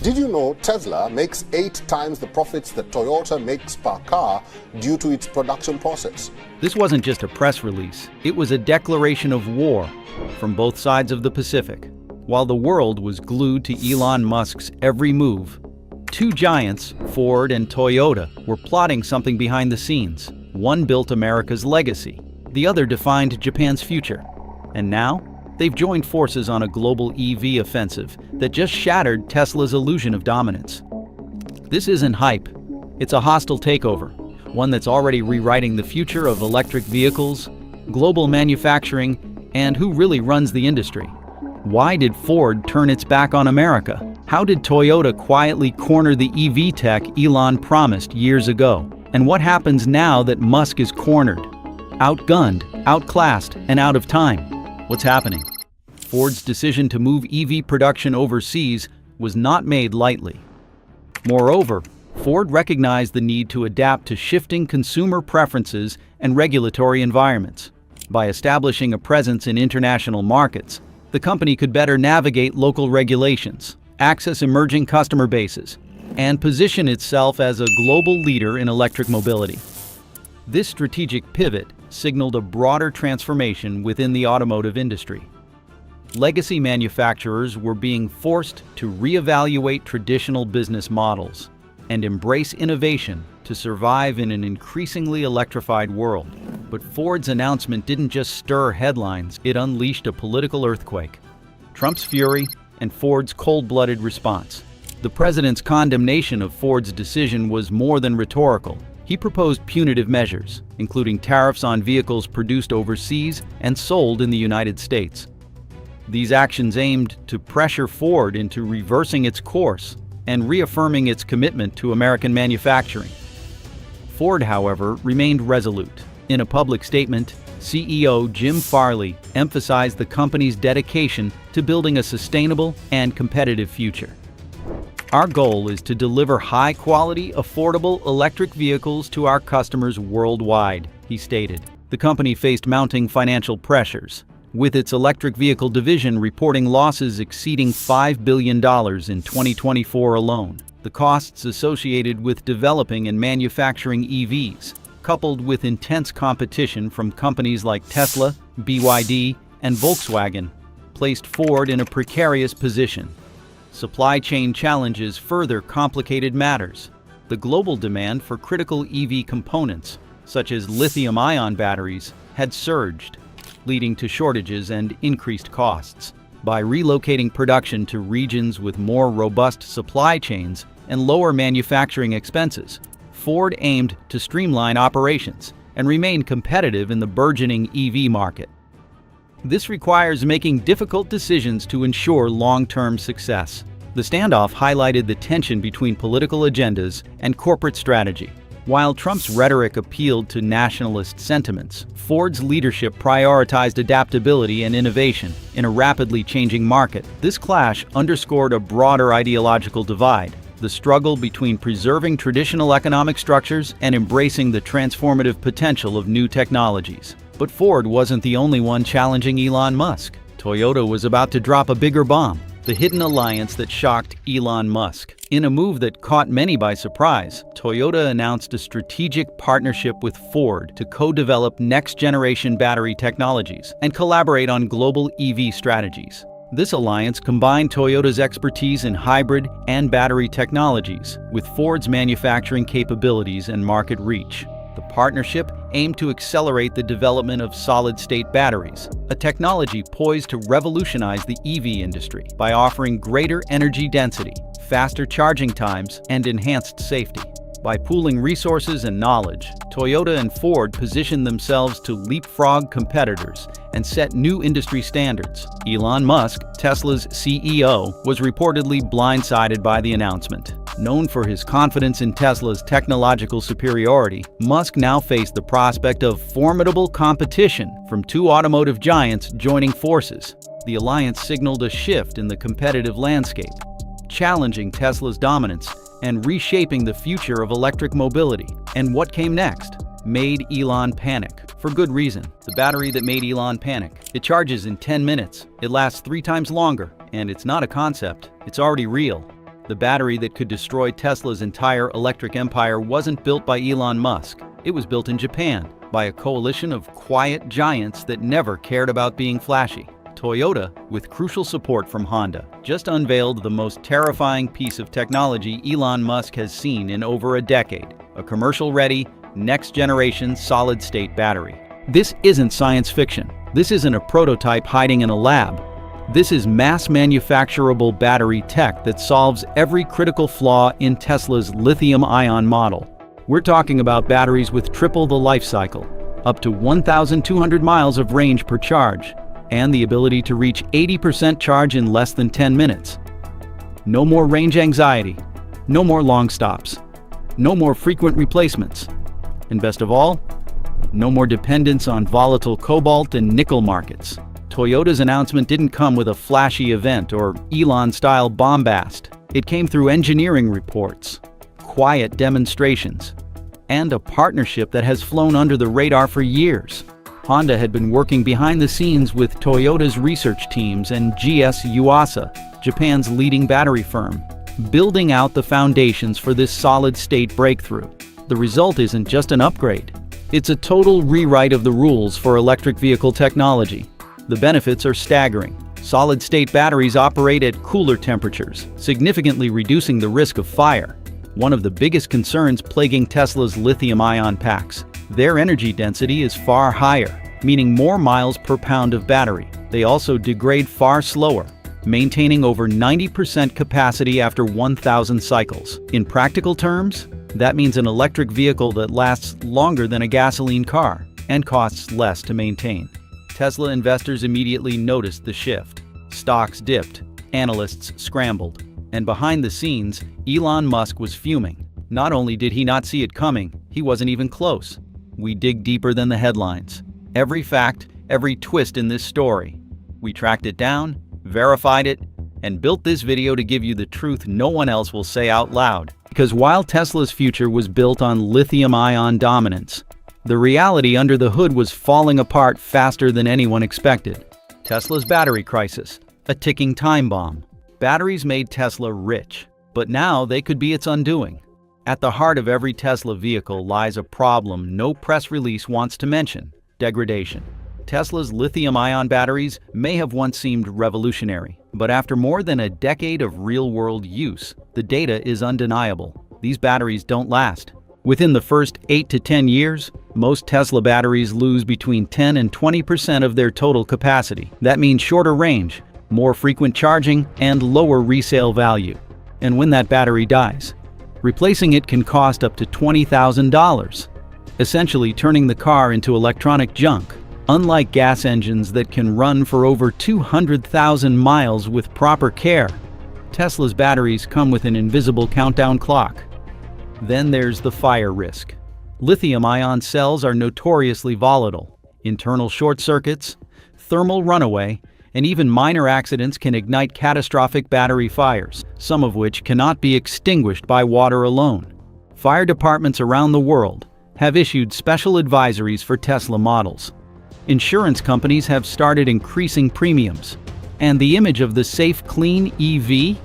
Did you know Tesla makes 8 times the profits that Toyota makes per car due to its production process? This wasn't just a press release, it was a declaration of war from both sides of the Pacific. While the world was glued to Elon Musk's every move, two giants, Ford and Toyota, were plotting something behind the scenes. One built America's legacy, the other defined Japan's future. And now, they've joined forces on a global EV offensive that just shattered Tesla's illusion of dominance. This isn't hype, it's a hostile takeover, one that's already rewriting the future of electric vehicles, global manufacturing, and who really runs the industry. Why did Ford turn its back on America? How did Toyota quietly corner the EV tech Elon promised years ago? And what happens now that Musk is cornered, outgunned, outclassed, and out of time? What's happening? Ford's decision to move EV production overseas was not made lightly. Moreover, Ford recognized the need to adapt to shifting consumer preferences and regulatory environments. By establishing a presence in international markets, the company could better navigate local regulations, access emerging customer bases, and position itself as a global leader in electric mobility. This strategic pivot signaled a broader transformation within the automotive industry. Legacy manufacturers were being forced to reevaluate traditional business models and embrace innovation to survive in an increasingly electrified world. But Ford's announcement didn't just stir headlines, it unleashed a political earthquake. Trump's fury and Ford's cold-blooded response. The president's condemnation of Ford's decision was more than rhetorical. He proposed punitive measures, including tariffs on vehicles produced overseas and sold in the United States. These actions aimed to pressure Ford into reversing its course and reaffirming its commitment to American manufacturing. Ford, however, remained resolute. In a public statement, CEO Jim Farley emphasized the company's dedication to building a sustainable and competitive future. Our goal is to deliver high-quality, affordable electric vehicles to our customers worldwide, he stated. The company faced mounting financial pressures, with its electric vehicle division reporting losses exceeding $5 billion in 2024 alone. The costs associated with developing and manufacturing EVs, coupled with intense competition from companies like Tesla, BYD, and Volkswagen, placed Ford in a precarious position. Supply chain challenges further complicated matters. The global demand for critical EV components, such as lithium-ion batteries, had surged, leading to shortages and increased costs. By relocating production to regions with more robust supply chains and lower manufacturing expenses, Ford aimed to streamline operations and remain competitive in the burgeoning EV market. This requires making difficult decisions to ensure long-term success. The standoff highlighted the tension between political agendas and corporate strategy. While Trump's rhetoric appealed to nationalist sentiments, Ford's leadership prioritized adaptability and innovation in a rapidly changing market. This clash underscored a broader ideological divide, the struggle between preserving traditional economic structures and embracing the transformative potential of new technologies. But Ford wasn't the only one challenging Elon Musk. Toyota was about to drop a bigger bomb, the hidden alliance that shocked Elon Musk. In a move that caught many by surprise, Toyota announced a strategic partnership with Ford to co-develop next-generation battery technologies and collaborate on global EV strategies. This alliance combined Toyota's expertise in hybrid and battery technologies with Ford's manufacturing capabilities and market reach. The partnership aimed to accelerate the development of solid-state batteries, a technology poised to revolutionize the EV industry by offering greater energy density, faster charging times, and enhanced safety. By pooling resources and knowledge, Toyota and Ford positioned themselves to leapfrog competitors and set new industry standards. Elon Musk, Tesla's CEO, was reportedly blindsided by the announcement. Known for his confidence in Tesla's technological superiority, Musk now faced the prospect of formidable competition from two automotive giants joining forces. The alliance signaled a shift in the competitive landscape, challenging Tesla's dominance and reshaping the future of electric mobility. And what came next made Elon panic, for good reason. The battery that made Elon panic. It charges in 10 minutes, it lasts 3 times longer, and it's not a concept, it's already real. The battery that could destroy Tesla's entire electric empire wasn't built by Elon Musk. It was built in Japan by a coalition of quiet giants that never cared about being flashy. Toyota, with crucial support from Honda, just unveiled the most terrifying piece of technology Elon Musk has seen in over a decade: a commercial-ready, next-generation solid-state battery. This isn't science fiction. This isn't a prototype hiding in a lab. This is mass-manufacturable battery tech that solves every critical flaw in Tesla's lithium-ion model. We're talking about batteries with triple the life cycle, up to 1,200 miles of range per charge, and the ability to reach 80% charge in less than 10 minutes. No more range anxiety, no more long stops, no more frequent replacements, and best of all, no more dependence on volatile cobalt and nickel markets. Toyota's announcement didn't come with a flashy event or Elon-style bombast. It came through engineering reports, quiet demonstrations, and a partnership that has flown under the radar for years. Honda had been working behind the scenes with Toyota's research teams and GS Yuasa, Japan's leading battery firm, building out the foundations for this solid-state breakthrough. The result isn't just an upgrade. It's a total rewrite of the rules for electric vehicle technology. The benefits are staggering. Solid-state batteries operate at cooler temperatures, significantly reducing the risk of fire. One of the biggest concerns plaguing Tesla's lithium-ion packs. Their energy density is far higher, meaning more miles per pound of battery. They also degrade far slower, maintaining over 90% capacity after 1,000 cycles. In practical terms, that means an electric vehicle that lasts longer than a gasoline car and costs less to maintain. Tesla investors immediately noticed the shift. Stocks dipped, analysts scrambled, and behind the scenes, Elon Musk was fuming. Not only did he not see it coming, he wasn't even close. We dig deeper than the headlines. Every fact, every twist in this story. We tracked it down, verified it, and built this video to give you the truth no one else will say out loud. Because while Tesla's future was built on lithium-ion dominance, the reality under the hood was falling apart faster than anyone expected. Tesla's battery crisis, a ticking time bomb. Batteries made Tesla rich, but now they could be its undoing. At the heart of every Tesla vehicle lies a problem no press release wants to mention: degradation. Tesla's lithium-ion batteries may have once seemed revolutionary, but after more than a decade of real-world use, the data is undeniable. These batteries don't last. Within the first 8 to 10 years, most Tesla batteries lose between 10 and 20% of their total capacity. That means shorter range, more frequent charging, and lower resale value. And when that battery dies, replacing it can cost up to $20,000, essentially turning the car into electronic junk. Unlike gas engines that can run for over 200,000 miles with proper care, Tesla's batteries come with an invisible countdown clock. Then there's the fire risk. Lithium-ion cells are notoriously volatile. Internal short circuits, thermal runaway, and even minor accidents can ignite catastrophic battery fires, some of which cannot be extinguished by water alone. Fire departments around the world have issued special advisories for Tesla models. Insurance companies have started increasing premiums. And the image of the safe, clean EV?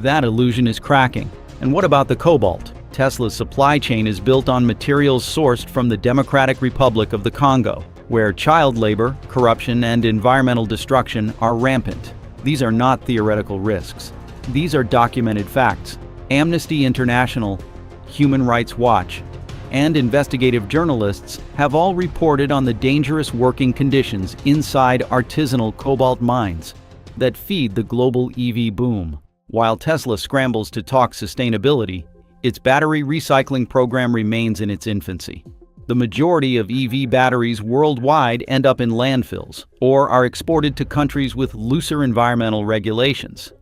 That illusion is cracking. And what about the cobalt? Tesla's supply chain is built on materials sourced from the Democratic Republic of the Congo, where child labor, corruption, and environmental destruction are rampant. These are not theoretical risks. These are documented facts. Amnesty International, Human Rights Watch, and investigative journalists have all reported on the dangerous working conditions inside artisanal cobalt mines that feed the global EV boom. While Tesla scrambles to talk sustainability, its battery recycling program remains in its infancy. The majority of EV batteries worldwide end up in landfills or are exported to countries with looser environmental regulations.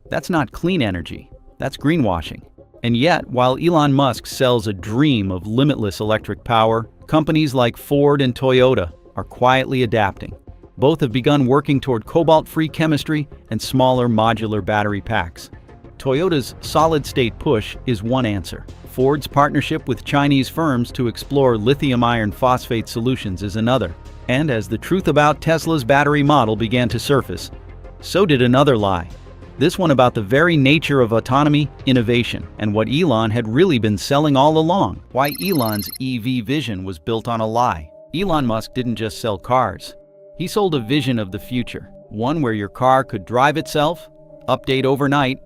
That's not clean energy, that's greenwashing. And yet, while Elon Musk sells a dream of limitless electric power, companies like Ford and Toyota are quietly adapting. Both have begun working toward cobalt-free chemistry and smaller modular battery packs. Toyota's solid-state push is one answer. Ford's partnership with Chinese firms to explore lithium iron phosphate solutions is another. And as the truth about Tesla's battery model began to surface, so did another lie. This one about the very nature of autonomy, innovation, and what Elon had really been selling all along. Why Elon's EV vision was built on a lie. Elon Musk didn't just sell cars. He sold a vision of the future, one where your car could drive itself, update overnight,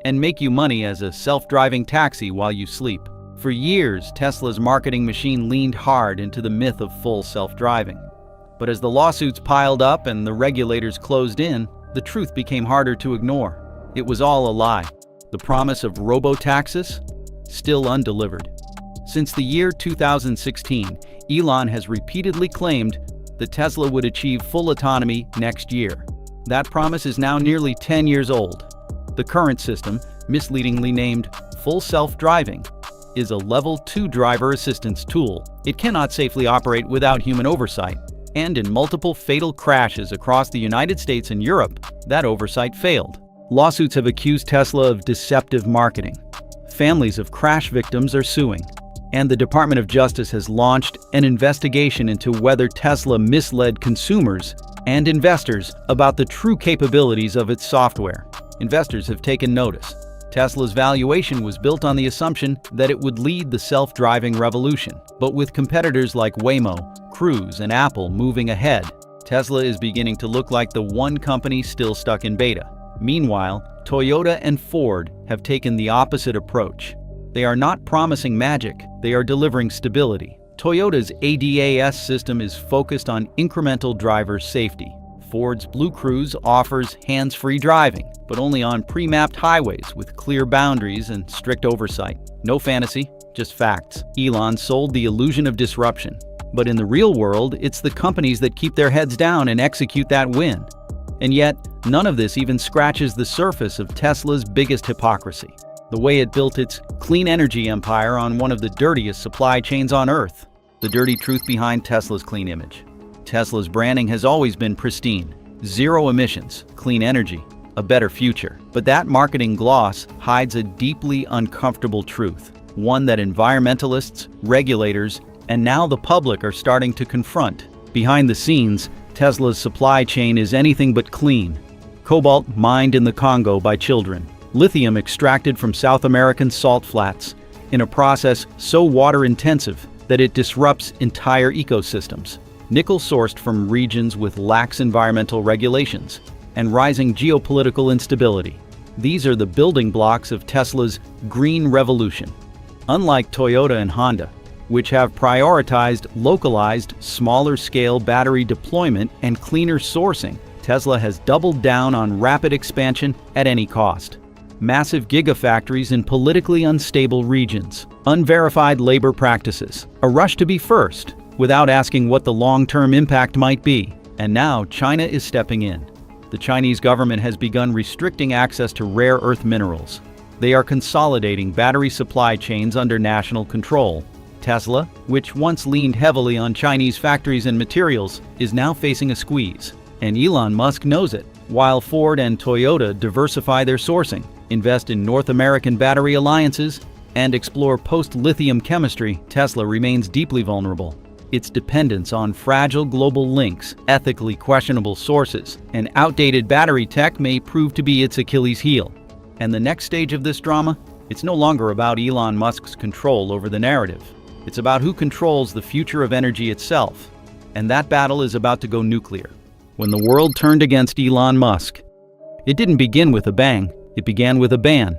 and make you money as a self-driving taxi while you sleep. For years, Tesla's marketing machine leaned hard into the myth of full self-driving. But as the lawsuits piled up and the regulators closed in, the truth became harder to ignore. It was all a lie. The promise of robo-taxis? Still undelivered. Since the year 2016, Elon has repeatedly claimed that Tesla would achieve full autonomy next year. That promise is now nearly 10 years old. The current system, misleadingly named Full Self-Driving, is a Level 2 driver assistance tool. It cannot safely operate without human oversight, and in multiple fatal crashes across the United States and Europe, that oversight failed. Lawsuits have accused Tesla of deceptive marketing. Families of crash victims are suing, and the Department of Justice has launched an investigation into whether Tesla misled consumers and investors about the true capabilities of its software. Investors have taken notice. Tesla's valuation was built on the assumption that it would lead the self-driving revolution. But with competitors like Waymo, Cruise, and Apple moving ahead, Tesla is beginning to look like the one company still stuck in beta. Meanwhile, Toyota and Ford have taken the opposite approach. They are not promising magic, they are delivering stability. Toyota's ADAS system is focused on incremental driver safety. Ford's Blue Cruise offers hands-free driving, but only on pre-mapped highways with clear boundaries and strict oversight. No fantasy, just facts. Elon sold the illusion of disruption. But in the real world, it's the companies that keep their heads down and execute that win. And yet, none of this even scratches the surface of Tesla's biggest hypocrisy. The way it built its clean energy empire on one of the dirtiest supply chains on Earth. The dirty truth behind Tesla's clean image. Tesla's branding has always been pristine. Zero emissions, clean energy, a better future. But that marketing gloss hides a deeply uncomfortable truth. One that environmentalists, regulators, and now the public are starting to confront. Behind the scenes, Tesla's supply chain is anything but clean. Cobalt mined in the Congo by children. Lithium extracted from South American salt flats in a process so water-intensive that it disrupts entire ecosystems. Nickel sourced from regions with lax environmental regulations and rising geopolitical instability. These are the building blocks of Tesla's green revolution. Unlike Toyota and Honda, which have prioritized localized, smaller-scale battery deployment and cleaner sourcing, Tesla has doubled down on rapid expansion at any cost. Massive gigafactories in politically unstable regions, unverified labor practices, a rush to be first, without asking what the long-term impact might be. And now China is stepping in. The Chinese government has begun restricting access to rare earth minerals. They are consolidating battery supply chains under national control. Tesla, which once leaned heavily on Chinese factories and materials, is now facing a squeeze. And Elon Musk knows it. While Ford and Toyota diversify their sourcing, invest in North American battery alliances, and explore post-lithium chemistry, Tesla remains deeply vulnerable. Its dependence on fragile global links, ethically questionable sources, and outdated battery tech may prove to be its Achilles heel. And the next stage of this drama? It's no longer about Elon Musk's control over the narrative. It's about who controls the future of energy itself. And that battle is about to go nuclear. When the world turned against Elon Musk, it didn't begin with a bang, it began with a ban.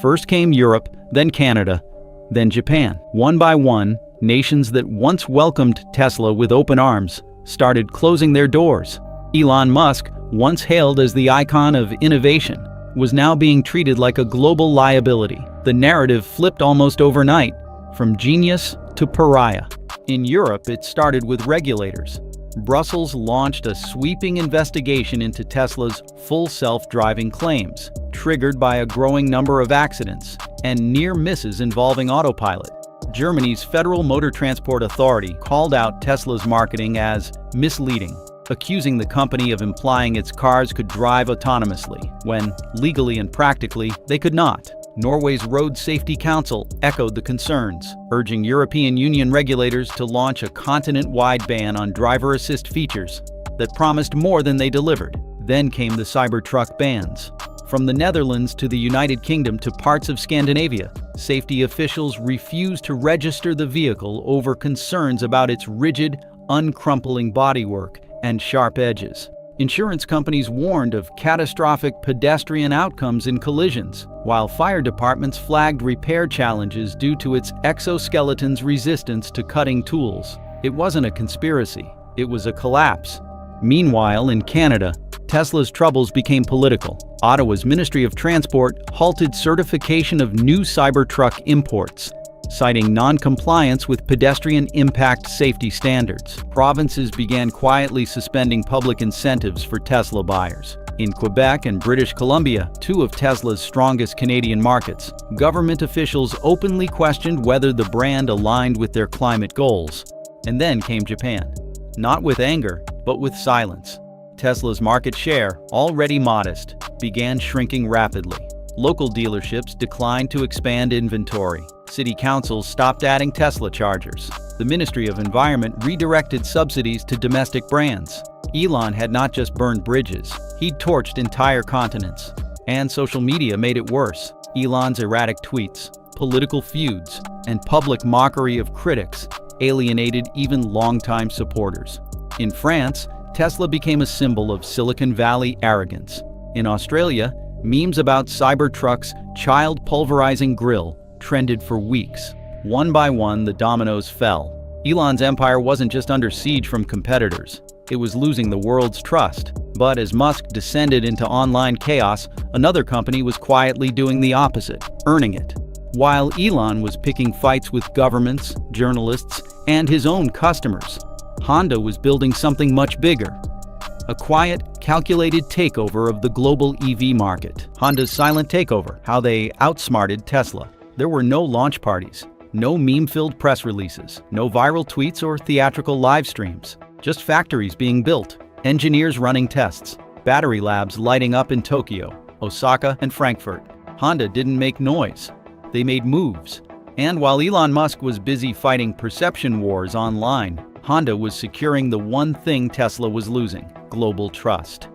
First came Europe, then Canada, then Japan. One by one, nations that once welcomed Tesla with open arms started closing their doors. Elon Musk, once hailed as the icon of innovation, was now being treated like a global liability. The narrative flipped almost overnight, from genius to pariah. In Europe, it started with regulators. Brussels launched a sweeping investigation into Tesla's full self-driving claims, triggered by a growing number of accidents and near misses involving autopilot. Germany's Federal Motor Transport Authority called out Tesla's marketing as misleading, accusing the company of implying its cars could drive autonomously, when, legally and practically, they could not. Norway's Road Safety Council echoed the concerns, urging European Union regulators to launch a continent-wide ban on driver assist features that promised more than they delivered. Then came the Cybertruck bans. From the Netherlands to the United Kingdom to parts of Scandinavia, safety officials refused to register the vehicle over concerns about its rigid, uncrumpling bodywork and sharp edges. Insurance companies warned of catastrophic pedestrian outcomes in collisions, while fire departments flagged repair challenges due to its exoskeleton's resistance to cutting tools. It wasn't a conspiracy, it was a collapse. Meanwhile, in Canada, Tesla's troubles became political. Ottawa's Ministry of Transport halted certification of new Cybertruck imports, citing non-compliance with pedestrian impact safety standards. Provinces began quietly suspending public incentives for Tesla buyers. In Quebec and British Columbia, two of Tesla's strongest Canadian markets, government officials openly questioned whether the brand aligned with their climate goals. And then came Japan. Not with anger, but with silence. Tesla's market share, already modest, began shrinking rapidly. Local dealerships declined to expand inventory. City councils stopped adding Tesla chargers. The Ministry of Environment redirected subsidies to domestic brands. Elon had not just burned bridges, he'd torched entire continents. And social media made it worse. Elon's erratic tweets, political feuds, and public mockery of critics alienated even longtime supporters. In France, Tesla became a symbol of Silicon Valley arrogance. In Australia, memes about Cybertruck's child-pulverizing grille trended for weeks. One by one, the dominoes fell. Elon's empire wasn't just under siege from competitors, it was losing the world's trust. But as Musk descended into online chaos, another company was quietly doing the opposite, earning it. While Elon was picking fights with governments, journalists, and his own customers, Honda was building something much bigger. A quiet, calculated takeover of the global EV market. Honda's silent takeover, how they outsmarted Tesla. There were no launch parties, no meme-filled press releases, no viral tweets or theatrical live streams. Just factories being built, engineers running tests, battery labs lighting up in Tokyo, Osaka, and Frankfurt. Honda didn't make noise. They made moves. And while Elon Musk was busy fighting perception wars online, Honda was securing the one thing Tesla was losing: global trust.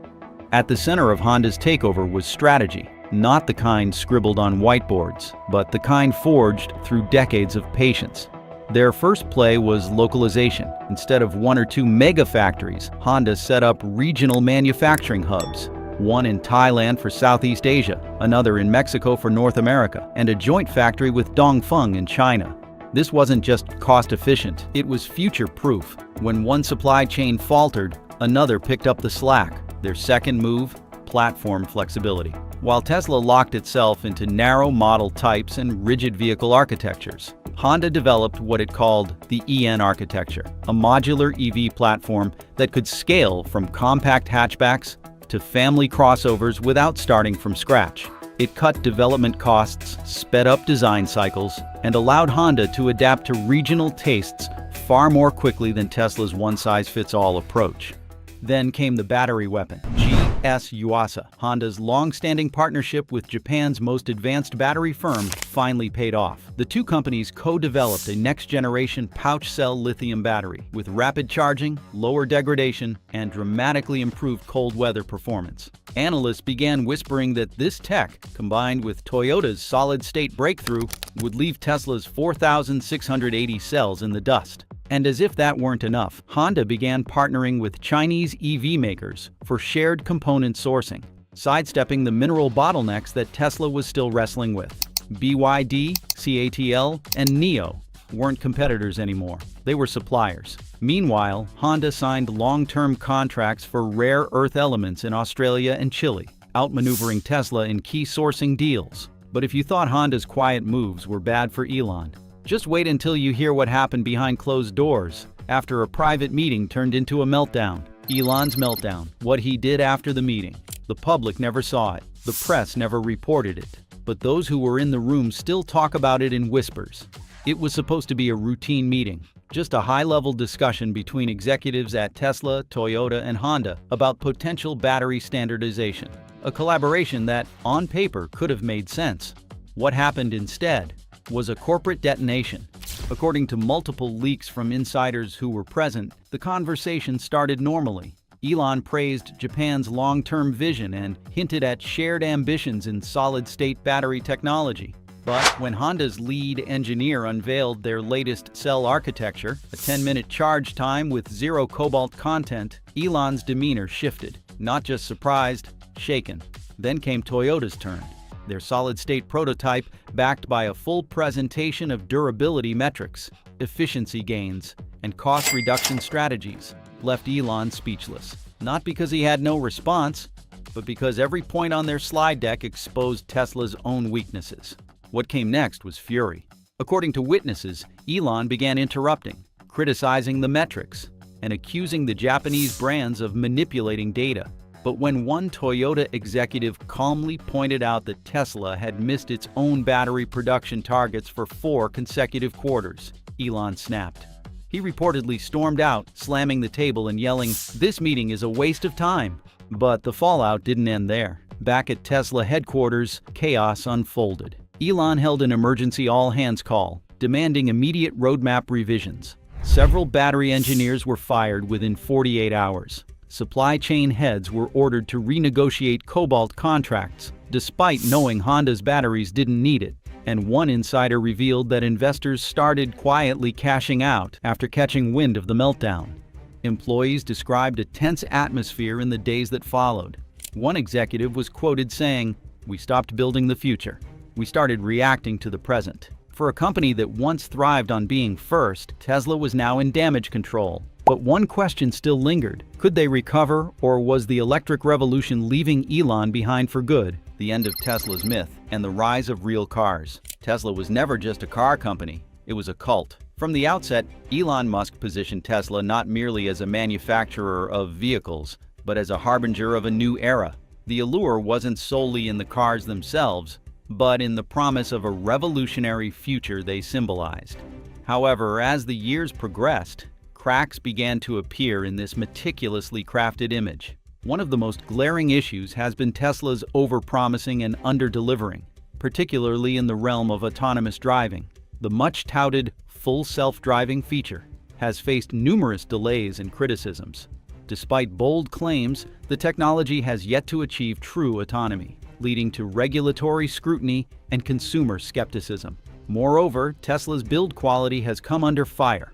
At the center of Honda's takeover was strategy, not the kind scribbled on whiteboards, but the kind forged through decades of patience. Their first play was localization. Instead of one or two mega factories, Honda set up regional manufacturing hubs. One in Thailand for Southeast Asia, another in Mexico for North America, and a joint factory with Dongfeng in China. This wasn't just cost-efficient, it was future-proof. When one supply chain faltered, another picked up the slack. Their second move: platform flexibility. While Tesla locked itself into narrow model types and rigid vehicle architectures, Honda developed what it called the EN architecture, a modular EV platform that could scale from compact hatchbacks to family crossovers without starting from scratch. It cut development costs, sped up design cycles, and allowed Honda to adapt to regional tastes far more quickly than Tesla's one-size-fits-all approach. Then came the battery weapon, GS Yuasa. Honda's long-standing partnership with Japan's most advanced battery firm finally paid off. The two companies co-developed a next-generation pouch-cell lithium battery with rapid charging, lower degradation, and dramatically improved cold weather performance. Analysts began whispering that this tech, combined with Toyota's solid-state breakthrough, would leave Tesla's 4,680 cells in the dust. And as if that weren't enough, Honda began partnering with Chinese EV makers for shared component sourcing, sidestepping the mineral bottlenecks that Tesla was still wrestling with. BYD, CATL, and NIO weren't competitors anymore. They were suppliers. Meanwhile, Honda signed long-term contracts for rare earth elements in Australia and Chile, outmaneuvering Tesla in key sourcing deals. But if you thought Honda's quiet moves were bad for Elon, just wait until you hear what happened behind closed doors after a private meeting turned into a meltdown. Elon's meltdown. What he did after the meeting. The public never saw it. The press never reported it. But those who were in the room still talk about it in whispers. It was supposed to be a routine meeting, just a high-level discussion between executives at Tesla, Toyota, and Honda about potential battery standardization. A collaboration that, on paper, could have made sense. What happened instead was a corporate detonation. According to multiple leaks from insiders who were present, the conversation started normally. Elon praised Japan's long-term vision and hinted at shared ambitions in solid-state battery technology. But when Honda's lead engineer unveiled their latest cell architecture, a 10-minute charge time with zero cobalt content, Elon's demeanor shifted. Not just surprised, shaken. Then came Toyota's turn. Their solid-state prototype, backed by a full presentation of durability metrics, efficiency gains, and cost reduction strategies, left Elon speechless. Not because he had no response, but because every point on their slide deck exposed Tesla's own weaknesses. What came next was fury. According to witnesses, Elon began interrupting, criticizing the metrics, and accusing the Japanese brands of manipulating data. But when one Toyota executive calmly pointed out that Tesla had missed its own battery production targets for 4 consecutive quarters, Elon snapped. He reportedly stormed out, slamming the table and yelling, "This meeting is a waste of time." But the fallout didn't end there. Back at Tesla headquarters, chaos unfolded. Elon held an emergency all-hands call, demanding immediate roadmap revisions. Several battery engineers were fired within 48 hours. Supply chain heads were ordered to renegotiate cobalt contracts, despite knowing Honda's batteries didn't need it. And one insider revealed that investors started quietly cashing out after catching wind of the meltdown. Employees described a tense atmosphere in the days that followed. One executive was quoted saying, "We stopped building the future. We started reacting to the present." For a company that once thrived on being first, Tesla was now in damage control. But one question still lingered. Could they recover, or was the electric revolution leaving Elon behind for good? The end of Tesla's myth and the rise of real cars. Tesla was never just a car company, it was a cult. From the outset, Elon Musk positioned Tesla not merely as a manufacturer of vehicles, but as a harbinger of a new era. The allure wasn't solely in the cars themselves, but in the promise of a revolutionary future they symbolized. However, as the years progressed, cracks began to appear in this meticulously crafted image. One of the most glaring issues has been Tesla's overpromising and under-delivering, particularly in the realm of autonomous driving. The much-touted full self-driving feature has faced numerous delays and criticisms. Despite bold claims, the technology has yet to achieve true autonomy, leading to regulatory scrutiny and consumer skepticism. Moreover, Tesla's build quality has come under fire,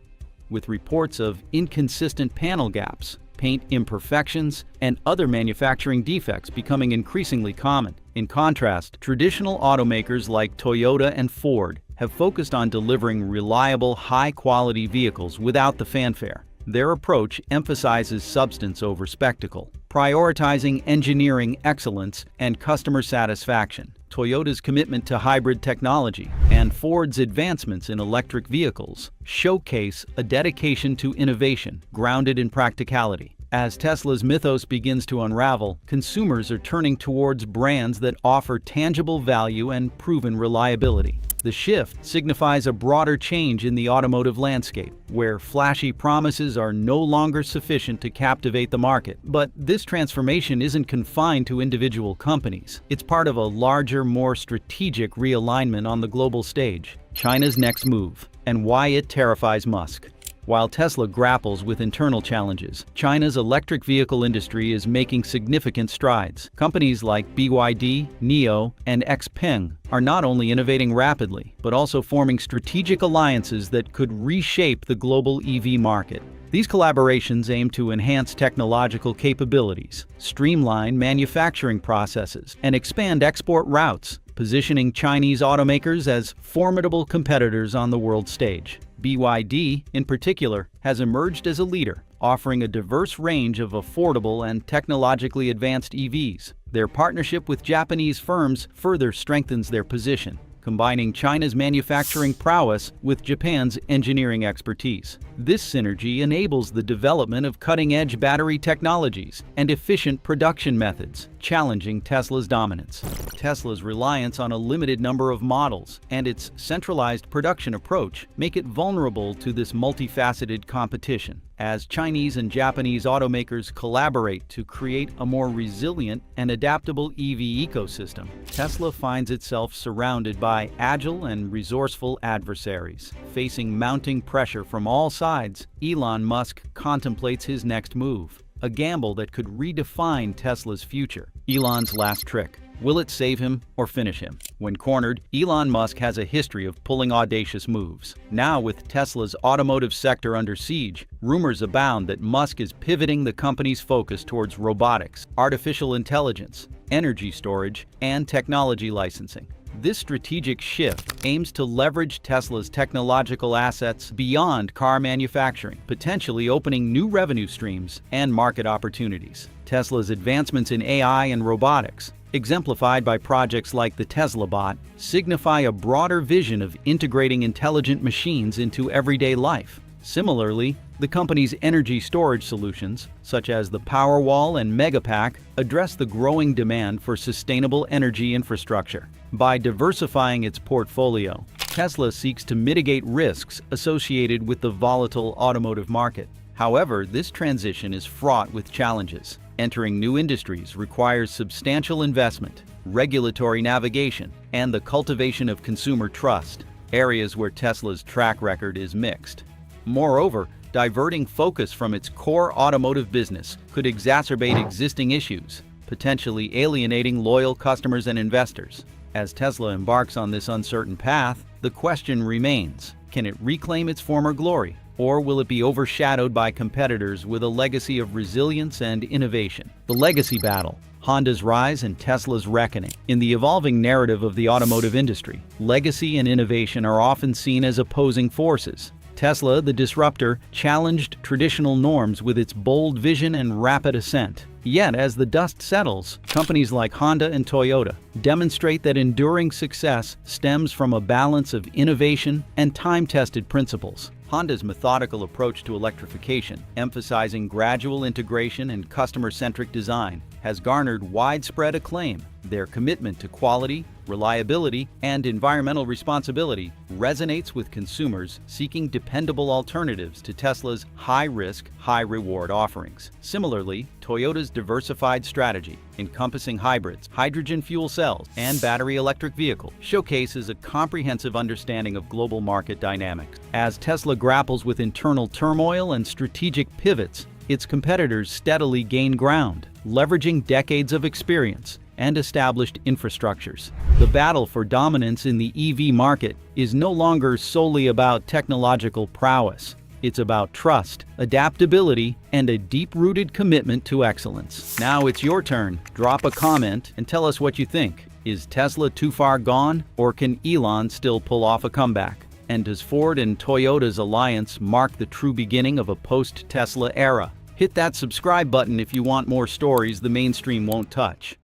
with reports of inconsistent panel gaps, paint imperfections, and other manufacturing defects becoming increasingly common. In contrast, traditional automakers like Toyota and Ford have focused on delivering reliable, high-quality vehicles without the fanfare. Their approach emphasizes substance over spectacle, prioritizing engineering excellence and customer satisfaction. Toyota's commitment to hybrid technology and Ford's advancements in electric vehicles showcase a dedication to innovation grounded in practicality. As Tesla's mythos begins to unravel, consumers are turning towards brands that offer tangible value and proven reliability. The shift signifies a broader change in the automotive landscape, where flashy promises are no longer sufficient to captivate the market. But this transformation isn't confined to individual companies. It's part of a larger, more strategic realignment on the global stage. China's next move, and why it terrifies Musk. While Tesla grapples with internal challenges, China's electric vehicle industry is making significant strides. Companies like BYD, NIO, and XPeng are not only innovating rapidly, but also forming strategic alliances that could reshape the global EV market. These collaborations aim to enhance technological capabilities, streamline manufacturing processes, and expand export routes, positioning Chinese automakers as formidable competitors on the world stage. BYD, in particular, has emerged as a leader, offering a diverse range of affordable and technologically advanced EVs. Their partnership with Japanese firms further strengthens their position, combining China's manufacturing prowess with Japan's engineering expertise. This synergy enables the development of cutting-edge battery technologies and efficient production methods, challenging Tesla's dominance. Tesla's reliance on a limited number of models and its centralized production approach make it vulnerable to this multifaceted competition. As Chinese and Japanese automakers collaborate to create a more resilient and adaptable EV ecosystem, Tesla finds itself surrounded by agile and resourceful adversaries. Facing mounting pressure from all sides, Elon Musk contemplates his next move. a gamble that could redefine Tesla's future. Elon's last trick. Will it save him or finish him? When cornered, Elon Musk has a history of pulling audacious moves. Now, with Tesla's automotive sector under siege, rumors abound that Musk is pivoting the company's focus towards robotics, artificial intelligence, energy storage, and technology licensing. This strategic shift aims to leverage Tesla's technological assets beyond car manufacturing, potentially opening new revenue streams and market opportunities. Tesla's advancements in AI and robotics, exemplified by projects like the Tesla Bot, signify a broader vision of integrating intelligent machines into everyday life. Similarly, the company's energy storage solutions, such as the Powerwall and Megapack, address the growing demand for sustainable energy infrastructure. By diversifying its portfolio, Tesla seeks to mitigate risks associated with the volatile automotive market. However, this transition is fraught with challenges. Entering new industries requires substantial investment, regulatory navigation, and the cultivation of consumer trust, areas where Tesla's track record is mixed. Moreover, diverting focus from its core automotive business could exacerbate existing issues, potentially alienating loyal customers and investors. As Tesla embarks on this uncertain path, the question remains: can it reclaim its former glory, or will it be overshadowed by competitors with a legacy of resilience and innovation? The legacy battle. Honda's rise and Tesla's reckoning. In the evolving narrative of the automotive industry, legacy and innovation are often seen as opposing forces. Tesla, the disruptor, challenged traditional norms with its bold vision and rapid ascent. Yet, as the dust settles, companies like Honda and Toyota demonstrate that enduring success stems from a balance of innovation and time-tested principles. Honda's methodical approach to electrification, emphasizing gradual integration and customer-centric design, has garnered widespread acclaim. Their commitment to quality, reliability, and environmental responsibility resonates with consumers seeking dependable alternatives to Tesla's high-risk, high-reward offerings. Similarly, Toyota's diversified strategy, encompassing hybrids, hydrogen fuel cells, and battery electric vehicles, showcases a comprehensive understanding of global market dynamics. As Tesla grapples with internal turmoil and strategic pivots, its competitors steadily gain ground, leveraging decades of experience and established infrastructures. The battle for dominance in the EV market is no longer solely about technological prowess. It's about trust, adaptability, and a deep-rooted commitment to excellence. Now it's your turn. Drop a comment and tell us what you think. Is Tesla too far gone, or can Elon still pull off a comeback? And does Ford and Toyota's alliance mark the true beginning of a post-Tesla era? Hit that subscribe button if you want more stories the mainstream won't touch.